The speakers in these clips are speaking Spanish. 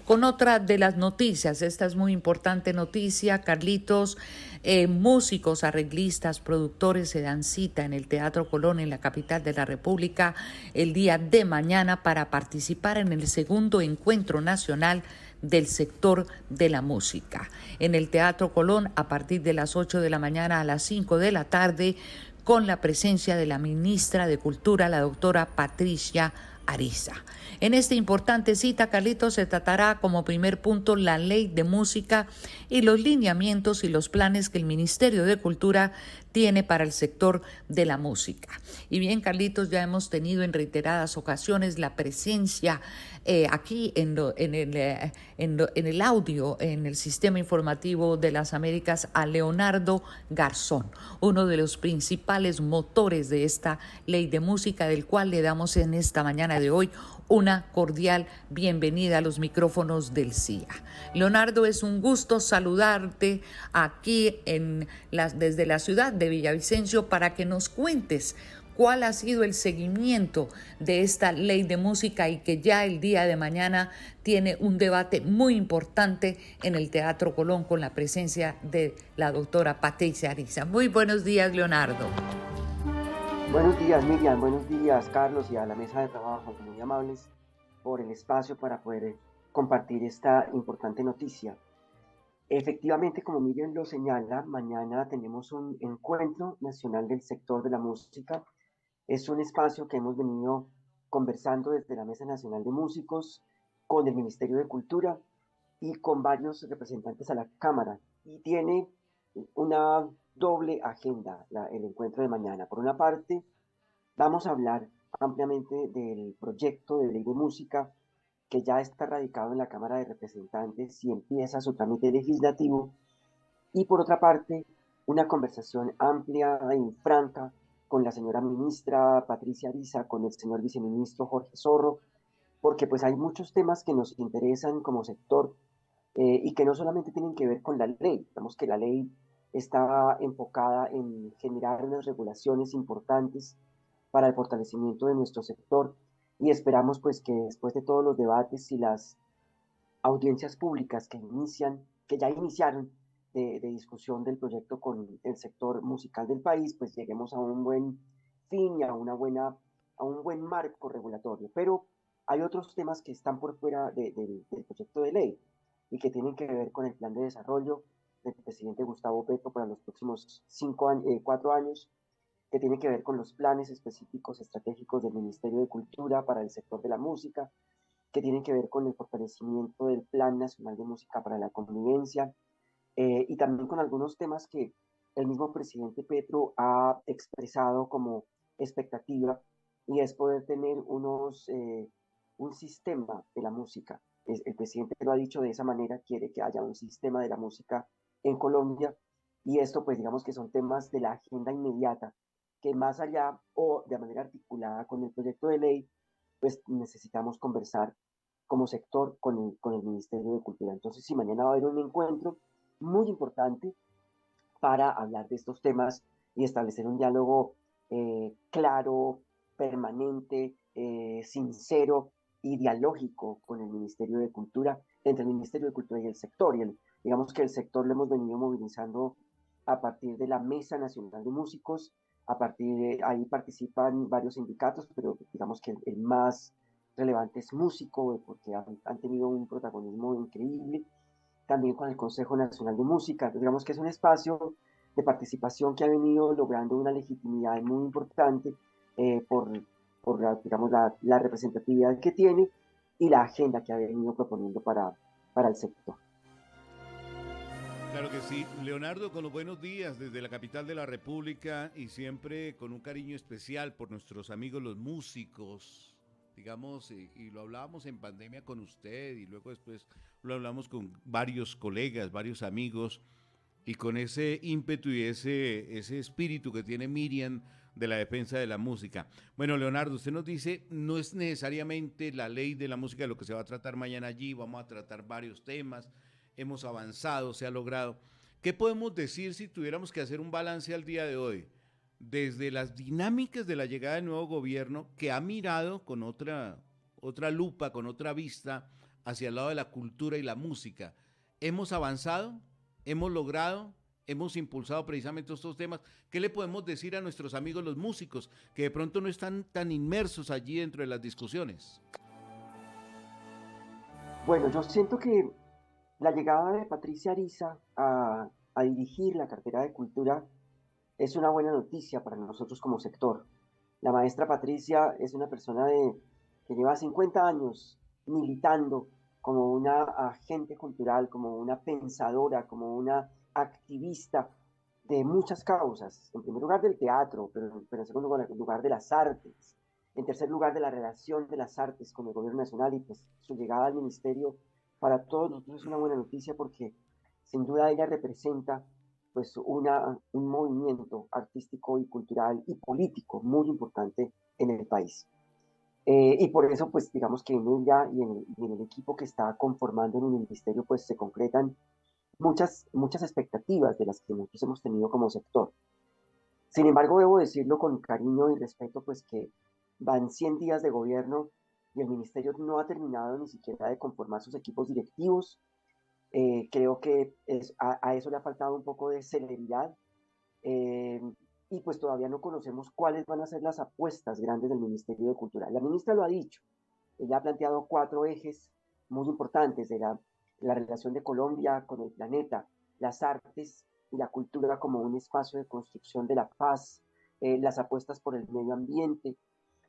con otra de las noticias. Esta es muy importante noticia, Carlitos. Músicos, arreglistas, productores se dan cita en el Teatro Colón, en la capital de la República, el día de mañana para participar en el segundo encuentro nacional del sector de la música. En el Teatro Colón, a partir de las 8 de la mañana a las 5 de la tarde, con la presencia de la ministra de Cultura, la doctora Patricia Ariza. En esta importante cita, Carlitos, se tratará como primer punto la ley de música y los lineamientos y los planes que el Ministerio de Cultura tiene para el sector de la música. Y bien, Carlitos, ya hemos tenido en reiteradas ocasiones la presencia aquí en el audio, en el sistema informativo de las Américas, a Leonardo Garzón, uno de los principales motores de esta ley de música, del cual le damos en esta mañana de hoy una cordial bienvenida a los micrófonos del CIA. Leonardo, es un gusto saludarte aquí desde la ciudad de Villavicencio para que nos cuentes cuál ha sido el seguimiento de esta ley de música y que ya el día de mañana tiene un debate muy importante en el Teatro Colón con la presencia de la doctora Patricia Ariza. Muy buenos días, Leonardo. Buenos días, Miriam. Buenos días, Carlos, y a la mesa de trabajo. Muy amables por el espacio para poder compartir esta importante noticia. Efectivamente, como Miriam lo señala, mañana tenemos un encuentro nacional del sector de la música. Es un espacio que hemos venido conversando desde la Mesa Nacional de Músicos, con el Ministerio de Cultura y con varios representantes a la Cámara. Y tiene una doble agenda el encuentro de mañana. Por una parte, vamos a hablar ampliamente del proyecto de ley de música que ya está radicado en la Cámara de Representantes y empieza su trámite legislativo. Y por otra parte, una conversación amplia y franca con la señora ministra Patricia Ariza, con el señor viceministro Jorge Zorro, porque pues hay muchos temas que nos interesan como sector y que no solamente tienen que ver con la ley. Digamos que la ley está enfocada en generar unas regulaciones importantes para el fortalecimiento de nuestro sector y esperamos pues que después de todos los debates y las audiencias públicas que ya iniciaron de discusión del proyecto con el sector musical del país, pues lleguemos a un buen fin y a un buen marco regulatorio. Pero hay otros temas que están por fuera del proyecto de ley y que tienen que ver con el plan de desarrollo del presidente Gustavo Petro para los próximos 4 años, que tiene que ver con los planes específicos estratégicos del Ministerio de Cultura para el sector de la música, que tienen que ver con el fortalecimiento del Plan Nacional de Música para la Convivencia y también con algunos temas que el mismo presidente Petro ha expresado como expectativa y es poder tener un sistema de la música. El presidente lo ha dicho de esa manera, quiere que haya un sistema de la música en Colombia y esto pues digamos que son temas de la agenda inmediata que más allá o de manera articulada con el proyecto de ley, pues necesitamos conversar como sector con el Ministerio de Cultura. Entonces, sí, mañana va a haber un encuentro muy importante para hablar de estos temas y establecer un diálogo claro, permanente, sincero y dialógico con el Ministerio de Cultura, entre el Ministerio de Cultura y el sector. Digamos que el sector lo hemos venido movilizando a partir de la Mesa Nacional de Músicos, a partir de ahí participan varios sindicatos, pero digamos que el más relevante es músico, porque han tenido un protagonismo increíble, también con el Consejo Nacional de Música. Digamos que es un espacio de participación que ha venido logrando una legitimidad muy importante por digamos, la representatividad que tiene y la agenda que ha venido proponiendo para el sector. Claro que sí. Leonardo, con los buenos días desde la capital de la República y siempre con un cariño especial por nuestros amigos los músicos, digamos, y lo hablábamos en pandemia con usted y luego después lo hablamos con varios colegas, varios amigos y con ese ímpetu y ese espíritu que tiene Miriam de la defensa de la música. Bueno, Leonardo, usted nos dice, no es necesariamente la ley de la música lo que se va a tratar mañana allí, vamos a tratar varios temas, hemos avanzado, se ha logrado. ¿Qué podemos decir si tuviéramos que hacer un balance al día de hoy? Desde las dinámicas de la llegada del nuevo gobierno, que ha mirado con otra lupa, con otra vista hacia el lado de la cultura y la música. ¿Hemos avanzado? ¿Hemos logrado? ¿Hemos impulsado precisamente estos temas? ¿Qué le podemos decir a nuestros amigos los músicos que de pronto no están tan inmersos allí dentro de las discusiones? Bueno, yo siento que la llegada de Patricia Ariza a dirigir la cartera de cultura es una buena noticia para nosotros como sector. La maestra Patricia es una persona que lleva 50 años militando como una agente cultural, como una pensadora, como una activista de muchas causas. En primer lugar del teatro, pero en segundo lugar de las artes. En tercer lugar de la relación de las artes con el gobierno nacional y pues su llegada al ministerio para todos nosotros es una buena noticia porque sin duda ella representa pues un movimiento artístico y cultural y político muy importante en el país. Y por eso, pues digamos que en ella y en el equipo que está conformando en el ministerio, pues se concretan muchas expectativas de las que nosotros hemos tenido como sector. Sin embargo, debo decirlo con cariño y respeto, pues que van 100 días de gobierno y el ministerio no ha terminado ni siquiera de conformar sus equipos directivos. Creo que a eso le ha faltado un poco de celeridad eh, y pues todavía no conocemos cuáles van a ser las apuestas grandes del Ministerio de Cultura. La ministra lo ha dicho, ella ha planteado 4 ejes muy importantes de la relación de Colombia con el planeta, las artes y la cultura como un espacio de construcción de la paz, las apuestas por el medio ambiente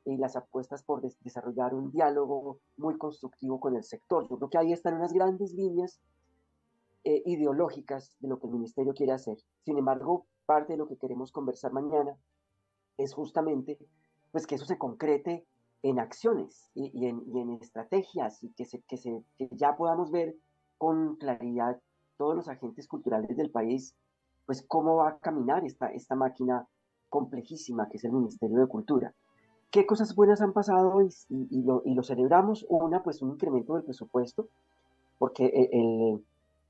y las apuestas por desarrollar un diálogo muy constructivo con el sector. Yo creo que ahí están unas grandes líneas ideológicas de lo que el ministerio quiere hacer. Sin embargo, parte de lo que queremos conversar mañana es justamente pues que eso se concrete en acciones y en estrategias y que ya podamos ver con claridad todos los agentes culturales del país, pues cómo va a caminar esta máquina complejísima que es el Ministerio de Cultura. ¿Qué cosas buenas han pasado y lo celebramos? Una, pues un incremento del presupuesto, porque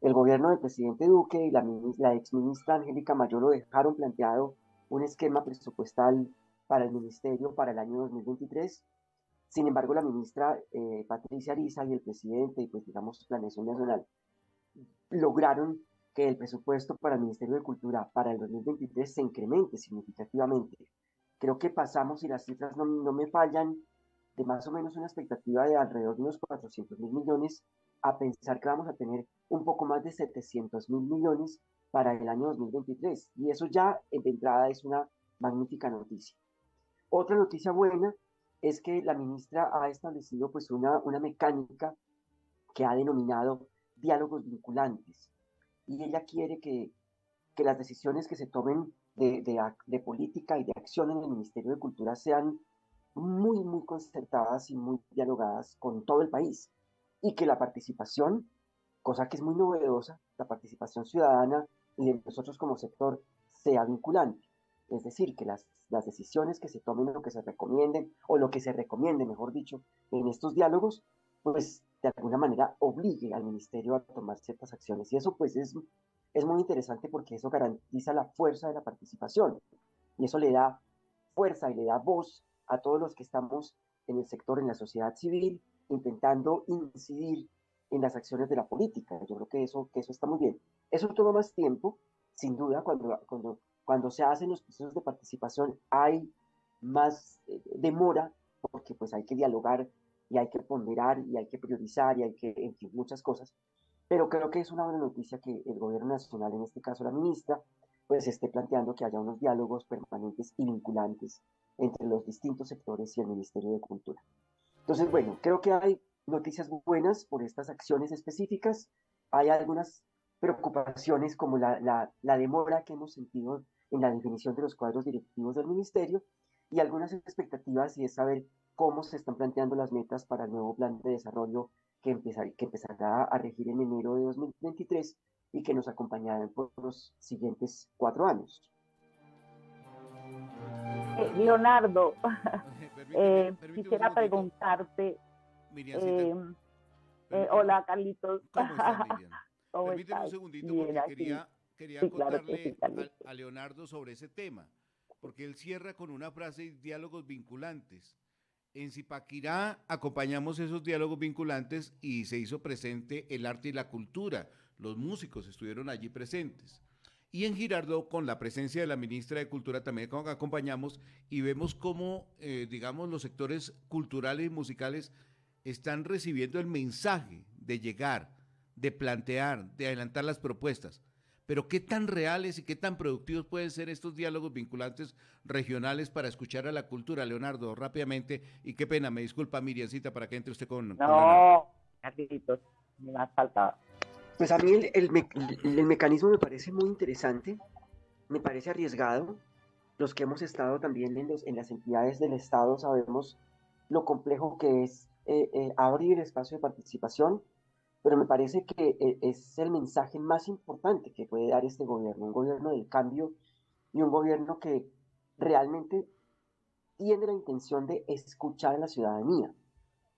el gobierno del presidente Duque y la exministra Angélica Mayor lo dejaron planteado un esquema presupuestal para el ministerio para el año 2023. Sin embargo, la ministra Patricia Ariza y el presidente y pues digamos Planeación Nacional lograron que el presupuesto para el Ministerio de Cultura para el 2023 se incremente significativamente. Creo que pasamos, y las cifras no me fallan, de más o menos una expectativa de alrededor de unos 400.000 millones a pensar que vamos a tener un poco más de 700.000 millones para el año 2023. Y eso ya de entrada es una magnífica noticia. Otra noticia buena es que la ministra ha establecido pues una mecánica que ha denominado diálogos vinculantes. Y ella quiere que las decisiones que se tomen de política y de acción en el Ministerio de Cultura sean muy concertadas y muy dialogadas con todo el país. Y que la participación, cosa que es muy novedosa, la participación ciudadana y de nosotros como sector sea vinculante. Es decir, que las decisiones que se tomen o que se recomienden, o lo que se recomiende, mejor dicho, en estos diálogos, pues de alguna manera obligue al ministerio a tomar ciertas acciones. Y eso pues es muy interesante porque eso garantiza la fuerza de la participación. Y eso le da fuerza y le da voz a todos los que estamos en el sector, en la sociedad civil, intentando incidir en las acciones de la política. Yo creo que eso está muy bien. Eso toma más tiempo, sin duda, cuando se hacen los procesos de participación hay más demora, porque pues hay que dialogar y hay que ponderar y hay que priorizar y hay que, en fin, muchas cosas. Pero creo que es una buena noticia que el gobierno nacional, en este caso la ministra, pues esté planteando que haya unos diálogos permanentes y vinculantes entre los distintos sectores y el Ministerio de Cultura. Entonces, bueno, creo que hay noticias buenas por estas acciones específicas. Hay algunas preocupaciones como la demora que hemos sentido en la definición de los cuadros directivos del ministerio y algunas expectativas y es saber cómo se están planteando las metas para el nuevo plan de desarrollo que empezará a regir en enero de 2023 y que nos acompañarán por los siguientes 4 años. Leonardo, Permíteme un quisiera segundito. preguntarte, Miriancita, permíteme. hola Carlitos, ¿Cómo está, Miriam? ¿cómo Permíteme un estás? segundito Bien porque aquí. quería Sí, claro que sí, contarle Carlitos. a Leonardo sobre ese tema, porque él cierra con una frase, diálogos vinculantes. En Zipaquirá acompañamos esos diálogos vinculantes y se hizo presente el arte y la cultura. Los músicos estuvieron allí presentes. Y en Girardot, con la presencia de la ministra de Cultura, también acompañamos y vemos cómo, digamos, los sectores culturales y musicales están recibiendo el mensaje de llegar, de plantear, de adelantar las propuestas. Pero qué tan reales y qué tan productivos pueden ser estos diálogos vinculantes regionales para escuchar a la cultura, Leonardo, rápidamente. Y qué pena, me disculpa, Miriancita, para que entre usted con Leonardo. No, Carlitos, me más faltaba. Pues a mí el mecanismo me parece muy interesante, me parece arriesgado. Los que hemos estado también en las entidades del Estado sabemos lo complejo que es abrir espacio de participación, pero me parece que es el mensaje más importante que puede dar este gobierno, un gobierno del cambio y un gobierno que realmente tiene la intención de escuchar a la ciudadanía.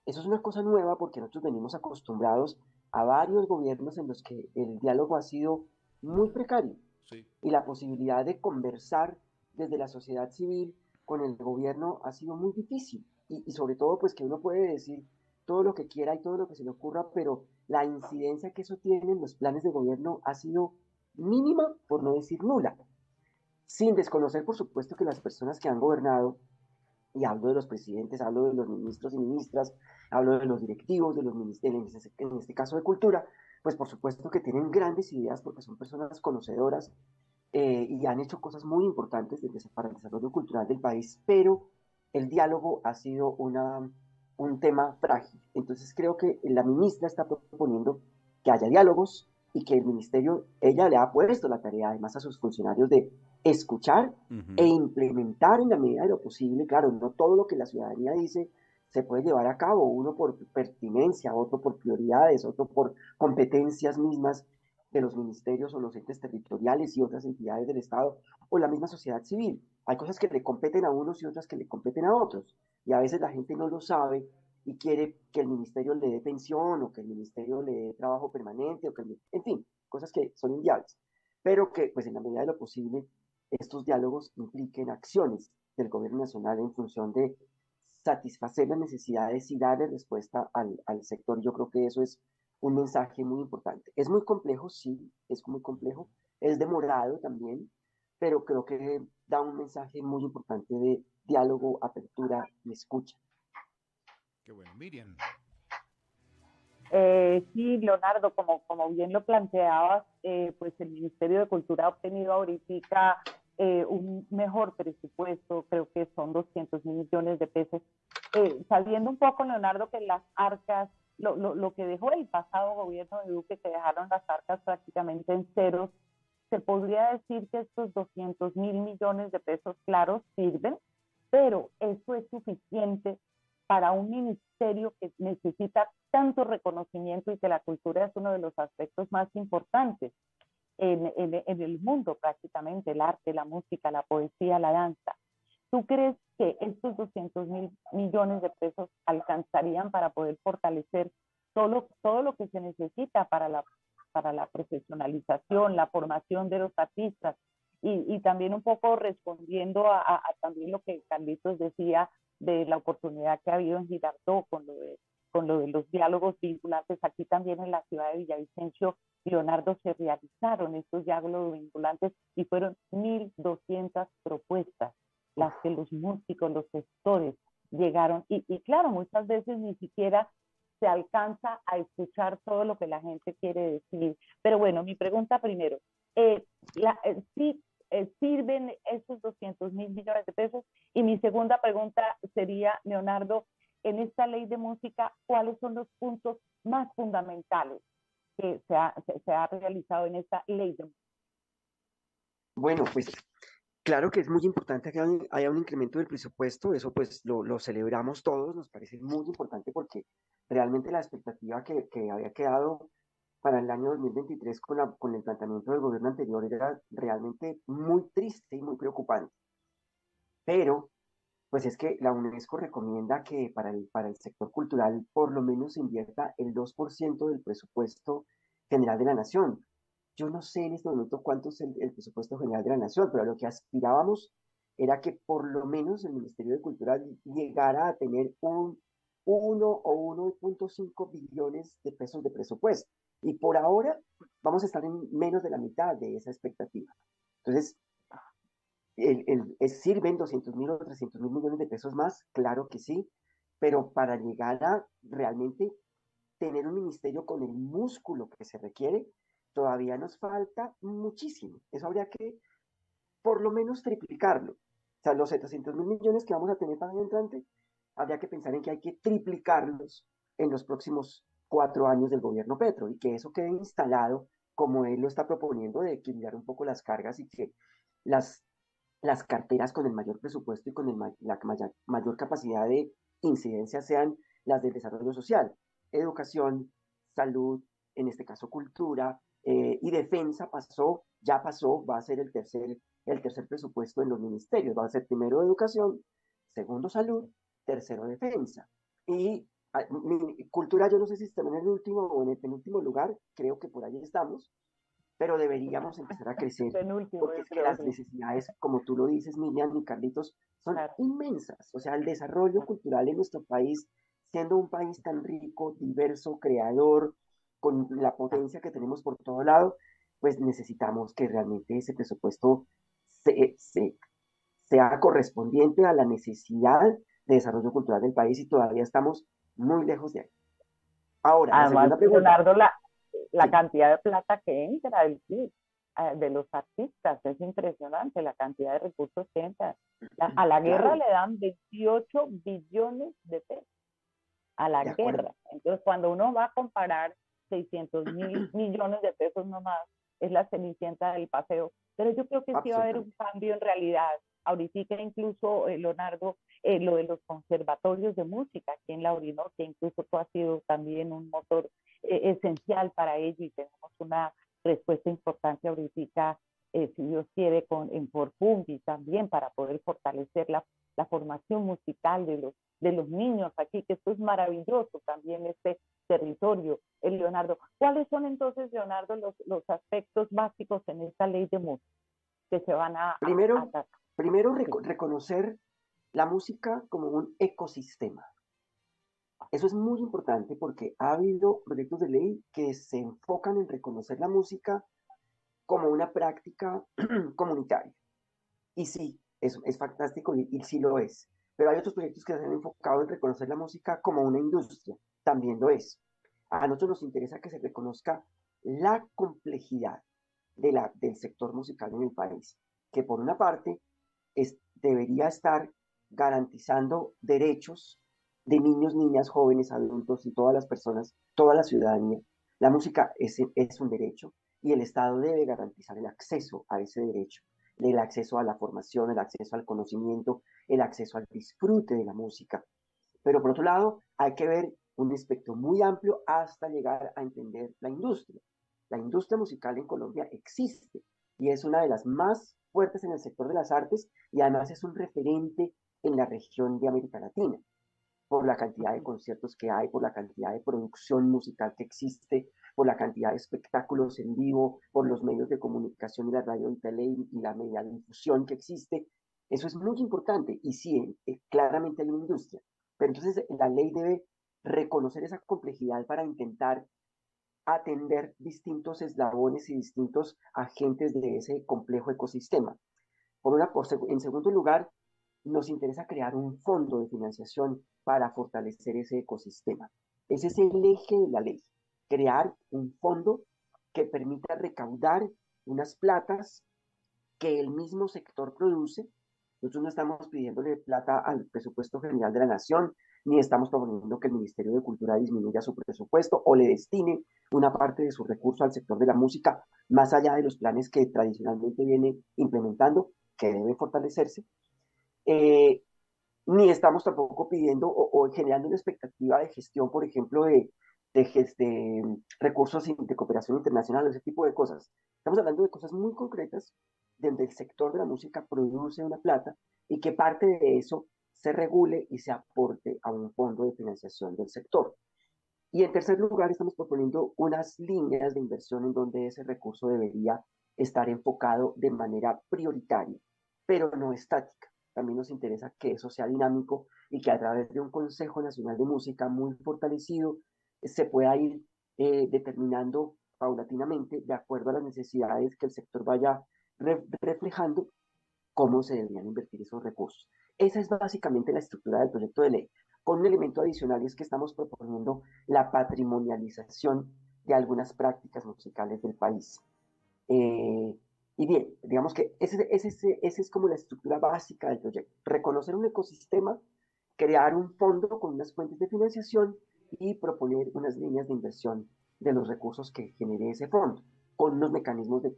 Eso es una cosa nueva porque nosotros venimos acostumbrados a varios gobiernos en los que el diálogo ha sido muy precario Sí. y la posibilidad de conversar desde la sociedad civil con el gobierno ha sido muy difícil. Y sobre todo, pues que uno puede decir todo lo que quiera y todo lo que se le ocurra, pero la incidencia que eso tiene en los planes de gobierno ha sido mínima, por no decir nula. Sin desconocer, por supuesto, que las personas que han gobernado, y hablo de los presidentes, hablo de los ministros y ministras, hablo de los directivos, de los ministerios, en este caso de cultura, pues por supuesto que tienen grandes ideas porque son personas conocedoras y han hecho cosas muy importantes para el desarrollo cultural del país, pero el diálogo ha sido un tema frágil. Entonces creo que la ministra está proponiendo que haya diálogos y que el ministerio, ella le ha puesto la tarea además a sus funcionarios de escuchar Uh e -huh. implementar en la medida de lo posible. Claro, no todo lo que la ciudadanía dice se puede llevar a cabo, uno por pertinencia, otro por prioridades, otro por competencias mismas de los ministerios o los entes territoriales y otras entidades del Estado o la misma sociedad civil. Hay cosas que le competen a unos y otras que le competen a otros. Y a veces la gente no lo sabe y quiere que el ministerio le dé pensión o que el ministerio le dé trabajo permanente, o que en fin, cosas que son inviables. Pero que, pues en la medida de lo posible, estos diálogos impliquen acciones del gobierno nacional en función de satisfacer las necesidades y darle respuesta al sector. Yo creo que eso es un mensaje muy importante. Es muy complejo, sí, es muy complejo, es demorado también, pero creo que da un mensaje muy importante de diálogo, apertura y escucha. Qué bueno, Miriam. Sí, Leonardo, como bien lo planteabas, pues el Ministerio de Cultura ha obtenido ahorita un mejor presupuesto, creo que son 200.000 millones de pesos, sabiendo un poco, Leonardo, que las arcas, lo que dejó el pasado gobierno de Duque, que dejaron las arcas prácticamente en ceros, se podría decir que estos 200.000 millones de pesos, claro, sirven, pero eso es suficiente para un ministerio que necesita tanto reconocimiento y que la cultura es uno de los aspectos más importantes en el mundo prácticamente, el arte, la música, la poesía, la danza. ¿Tú crees que estos 200.000 millones de pesos alcanzarían para poder fortalecer todo lo que se necesita para la profesionalización, la formación de los artistas? Y también un poco respondiendo a también lo que Carlitos decía de la oportunidad que ha habido en Girardot con lo de los diálogos vinculantes. Aquí también en la ciudad de Villavicencio, Leonardo, se realizaron estos diálogos vinculantes y fueron 1.200 propuestas las que los músicos, los gestores llegaron. Y claro, muchas veces ni siquiera se alcanza a escuchar todo lo que la gente quiere decir. Pero bueno, mi pregunta primero, ¿sí sirven esos 200.000 millones de pesos? Y mi segunda pregunta sería, Leonardo, en esta ley de música, ¿cuáles son los puntos más fundamentales que se ha realizado en esta ley de música? Bueno, pues claro que es muy importante que haya un incremento del presupuesto, eso pues lo celebramos todos, nos parece muy importante porque realmente la expectativa que había quedado para el año 2023 con el planteamiento del gobierno anterior era realmente muy triste y muy preocupante. Pero pues es que la UNESCO recomienda que para el sector cultural por lo menos se invierta el 2% del presupuesto general de la nación. Yo no sé en este momento cuánto es el presupuesto general de la nación, pero a lo que aspirábamos era que por lo menos el Ministerio de Cultura llegara a tener un 1 o 1.5 billones de pesos de presupuesto. Y por ahora vamos a estar en menos de la mitad de esa expectativa. Entonces, ¿sirven 200.000 o 300.000 millones de pesos más? Claro que sí, pero para llegar a realmente tener un ministerio con el músculo que se requiere, todavía nos falta muchísimo. Eso habría que por lo menos triplicarlo. O sea, los 700.000 millones que vamos a tener para el entrante, habría que pensar en que hay que triplicarlos en los próximos 4 años del gobierno Petro y que eso quede instalado como él lo está proponiendo, de equilibrar un poco las cargas y que las, las carteras con el mayor presupuesto y con la mayor capacidad de incidencia sean las del desarrollo social, educación, salud, en este caso cultura, y defensa ya pasó, va a ser el tercer presupuesto en los ministerios. Va a ser primero educación, segundo salud, tercero defensa. Y cultura, yo no sé si está en el último o en el penúltimo lugar, creo que por ahí estamos, pero deberíamos empezar a crecer Penúltimo, porque yo es que creo, las sí. necesidades, como tú lo dices, Miriam y Carlitos, son Claro. inmensas. O sea, el desarrollo cultural en nuestro país, siendo un país tan rico, diverso, creador, con la potencia que tenemos por todo lado, pues necesitamos que realmente ese presupuesto se, se, sea correspondiente a la necesidad de desarrollo cultural del país y todavía estamos muy lejos de ahí. Ahora, la Además, segunda pregunta. Leonardo, la Sí, cantidad de plata que entra de los artistas es impresionante, la cantidad de recursos que entran. A la guerra claro, le dan 28 billones de pesos, a la de acuerdo. guerra. Entonces, cuando uno va a comparar 600.000 millones de pesos nomás, es la cenicienta del paseo. Pero yo creo que sí va a haber un Absolutamente. cambio en realidad. Ahorita incluso, Leonardo, lo de los conservatorios de música aquí en la Orinoquia, incluso tú has sido también un motor esencial para ello y tenemos una respuesta importante ahorita, si Dios quiere, en Forpumbi también para poder fortalecer la formación musical de los niños aquí, que esto es maravilloso también, este territorio. Leonardo, ¿cuáles son entonces, Leonardo, los aspectos básicos en esta ley de música que se van a Primero, tratar? primero Sí. reconocer la música como un ecosistema. Eso es muy importante porque ha habido proyectos de ley que se enfocan en reconocer la música como una práctica comunitaria. Y sí, es fantástico y sí lo es. Pero hay otros proyectos que se han enfocado en reconocer la música como una industria. También lo es. A nosotros nos interesa que se reconozca la complejidad del sector musical en el país, que por una parte debería estar garantizando derechos de niños, niñas, jóvenes, adultos y todas las personas, toda la ciudadanía. La música es un derecho y el Estado debe garantizar el acceso a ese derecho, el acceso a la formación, el acceso al conocimiento, el acceso al disfrute de la música. Pero por otro lado, hay que ver un espectro muy amplio hasta llegar a entender la industria. La industria musical en Colombia existe y es una de las más fuertes en el sector de las artes y además es un referente en la región de América Latina por la cantidad de conciertos que hay, por la cantidad de producción musical que existe, por la cantidad de espectáculos en vivo, por los medios de comunicación y la radio y tele y la media difusión que existe. Eso es muy importante y sí, claramente hay una industria, pero entonces la ley debe reconocer esa complejidad para intentar atender distintos eslabones y distintos agentes de ese complejo ecosistema. En segundo lugar, nos interesa crear un fondo de financiación para fortalecer ese ecosistema. Ese es el eje de la ley, crear un fondo que permita recaudar unas platas que el mismo sector produce. Nosotros no estamos pidiéndole plata al presupuesto general de la nación, ni estamos proponiendo que el Ministerio de Cultura disminuya su presupuesto o le destine una parte de su recurso al sector de la música, más allá de los planes que tradicionalmente viene implementando, que deben fortalecerse. Eh, Ni estamos tampoco pidiendo o generando una expectativa de gestión, por ejemplo, de recursos de cooperación internacional, ese tipo de cosas. Estamos hablando de cosas muy concretas donde el sector de la música produce una plata y que parte de eso se regule y se aporte a un fondo de financiación del sector. Y en tercer lugar, estamos proponiendo unas líneas de inversión en donde ese recurso debería estar enfocado de manera prioritaria pero no estática. También nos interesa que eso sea dinámico y que a través de un Consejo Nacional de Música muy fortalecido se pueda ir determinando paulatinamente, de acuerdo a las necesidades que el sector vaya reflejando, cómo se deberían invertir esos recursos. Esa es básicamente la estructura del proyecto de ley, con un elemento adicional y es que estamos proponiendo la patrimonialización de algunas prácticas musicales del país. Eh, y bien, digamos que ese es como la estructura básica del proyecto. Reconocer un ecosistema, crear un fondo con unas fuentes de financiación y proponer unas líneas de inversión de los recursos que genere ese fondo, con unos mecanismos de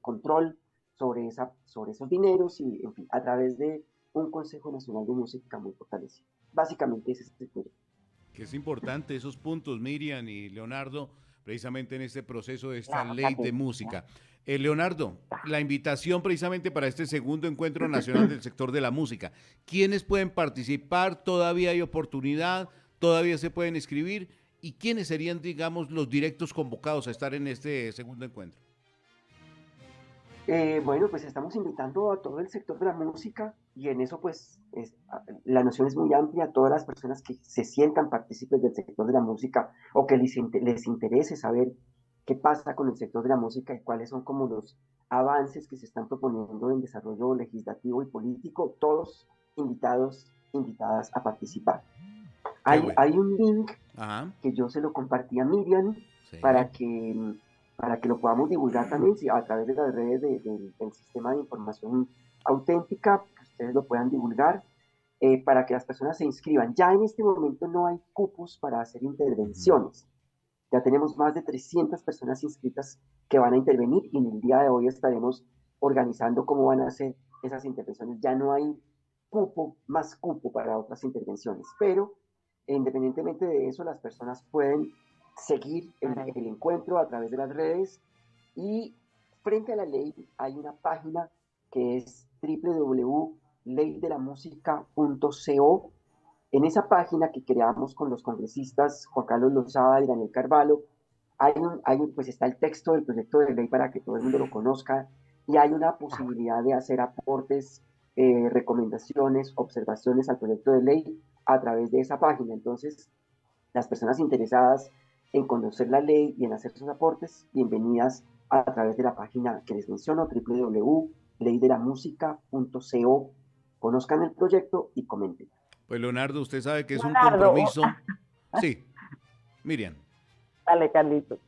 control sobre esos dineros y, en fin, a través de un Consejo Nacional de Música muy fortalecido. Básicamente ese es el proyecto. Que es importante esos puntos, Miriam y Leonardo, precisamente en este proceso de esta Claro, ley de Carlitos, música. Leonardo, la invitación precisamente para este segundo encuentro nacional del sector de la música. ¿Quiénes pueden participar? ¿Todavía hay oportunidad? ¿Todavía se pueden inscribir? ¿Y quiénes serían, digamos, los directos convocados a estar en este segundo encuentro? Bueno, pues estamos invitando a todo el sector de la música y en eso pues la noción es muy amplia, todas las personas que se sientan partícipes del sector de la música o que les interese saber qué pasa con el sector de la música y cuáles son como los avances que se están proponiendo en desarrollo legislativo y político, todos invitados, invitadas a participar. Qué Hay, bueno. hay un link Ajá, que yo se lo compartí a Miriam sí. para que, para que lo podamos divulgar también a través de las redes del sistema de información auténtica, que ustedes lo puedan divulgar, para que las personas se inscriban. Ya en este momento no hay cupos para hacer Ujú. intervenciones. Ya tenemos más de 300 personas inscritas que van a intervenir y en el día de hoy estaremos organizando cómo van a hacer esas intervenciones. Ya no hay más cupo para otras intervenciones, pero independientemente de eso, las personas pueden seguir Maravilla. el encuentro a través de las redes y frente a la ley hay una página que es www.leydelamusica.co. En esa página que creamos con los congresistas Juan Carlos Lozada y Daniel Carvalho, pues está el texto del proyecto de ley para que todo el mundo lo conozca y hay una posibilidad de hacer aportes, recomendaciones, observaciones al proyecto de ley a través de esa página. Entonces, las personas interesadas en conocer la ley y en hacer sus aportes, bienvenidas a través de la página que les menciono, www.leydelamusica.co. Conozcan el proyecto y comenten. Pues Leonardo, usted sabe que es un Leonardo, compromiso. Sí, Miriam. dale, Carlitos.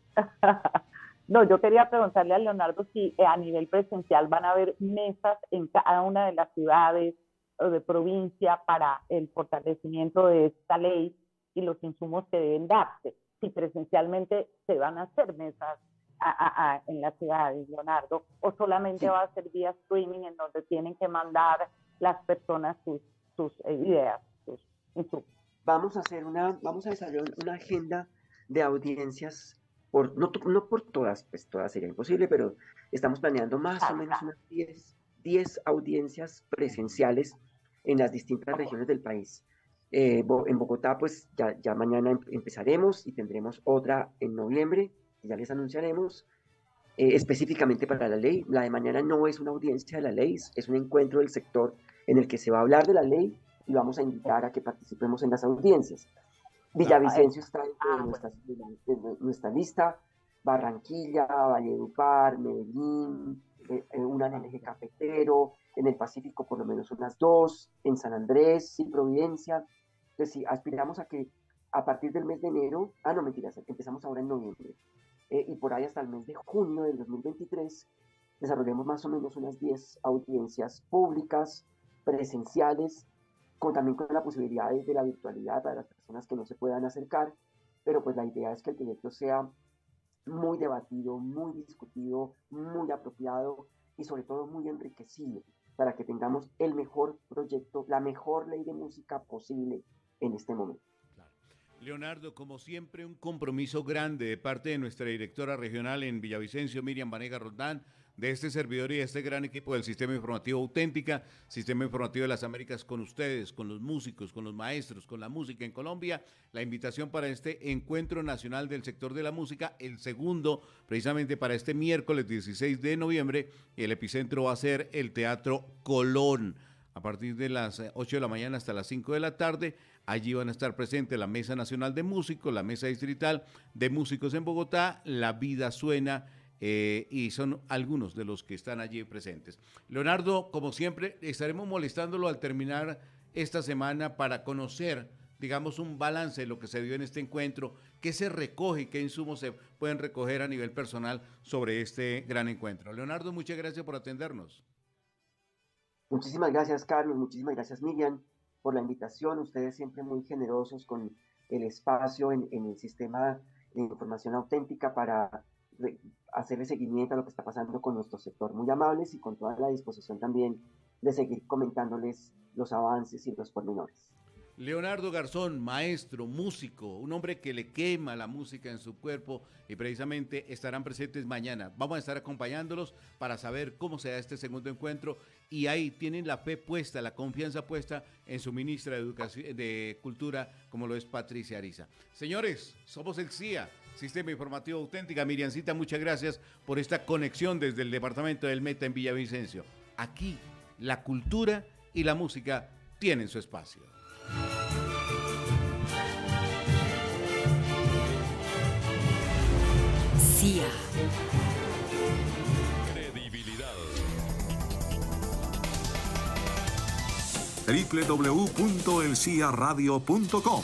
No, yo quería preguntarle a Leonardo si a nivel presencial van a haber mesas en cada una de las ciudades o de provincia para el fortalecimiento de esta ley y los insumos que deben darse. Si presencialmente se van a hacer mesas en las ciudades, Leonardo, o solamente Sí, va a ser vía streaming en donde tienen que mandar las personas sus ideas, sus insumos. vamos a desarrollar una agenda de audiencias, no por todas, pues todas sería imposible, pero estamos planeando más o Claro, menos claro. unas 10 audiencias presenciales en las distintas Ok. regiones del país. En Bogotá, pues ya mañana empezaremos y tendremos otra en noviembre, que ya les anunciaremos, específicamente para la ley. La de mañana no es una audiencia de la ley, es un encuentro del sector en el que se va a hablar de la ley y vamos a invitar a que participemos en las audiencias. Claro. Villavicencio está dentro de Bueno. nuestra lista, Barranquilla, Valledupar, Medellín, una en el eje cafetero, en el Pacífico por lo menos unas dos, en San Andrés y Providencia. Entonces, sí, aspiramos a que a partir del mes de enero, no mentiras, empezamos ahora en noviembre, y por ahí hasta el mes de junio del 2023, desarrollemos más o menos unas 10 audiencias públicas, presenciales, también con la posibilidad de la virtualidad para las personas que no se puedan acercar, pero pues la idea es que el proyecto sea muy debatido, muy discutido, muy apropiado y sobre todo muy enriquecido para que tengamos el mejor proyecto, la mejor ley de música posible en este momento. Claro. Leonardo, como siempre, un compromiso grande de parte de nuestra directora regional en Villavicencio, Miriam Vanega Roldán, de este servidor y de este gran equipo del Sistema Informativo Auténtica, Sistema Informativo de las Américas, con ustedes, con los músicos, con los maestros, con la música en Colombia. La invitación para este Encuentro Nacional del Sector de la Música, el segundo, precisamente para este miércoles 16 de noviembre, y el epicentro va a ser el Teatro Colón. A partir de las 8 de la mañana hasta las 5 de la tarde, allí van a estar presentes la Mesa Nacional de Músicos, la Mesa Distrital de Músicos en Bogotá, La Vida Suena, y son algunos de los que están allí presentes. Leonardo, como siempre, estaremos molestándolo al terminar esta semana para conocer, digamos, un balance de lo que se dio en este encuentro, qué se recoge y qué insumos se pueden recoger a nivel personal sobre este gran encuentro. Leonardo, muchas gracias por atendernos. Muchísimas gracias, Carlos, muchísimas gracias, Miriam, por la invitación. Ustedes siempre muy generosos con el espacio en el sistema de información auténtica para hacerle seguimiento a lo que está pasando con nuestro sector. Muy amables y con toda la disposición también de seguir comentándoles los avances y los pormenores. Leonardo Garzón, maestro, músico, un hombre que le quema la música en su cuerpo, y precisamente estarán presentes mañana. Vamos a estar acompañándolos para saber cómo se da este segundo encuentro, y ahí tienen la fe puesta, la confianza puesta en su ministra de Educación, de Cultura, como lo es Patricia Ariza. Señores, somos el CIA, Sistema Informativo Auténtica. Miriancita, muchas gracias por esta conexión desde el departamento del Meta en Villavicencio. Aquí, la cultura y la música tienen su espacio. CIA. Credibilidad. www.elciaradio.com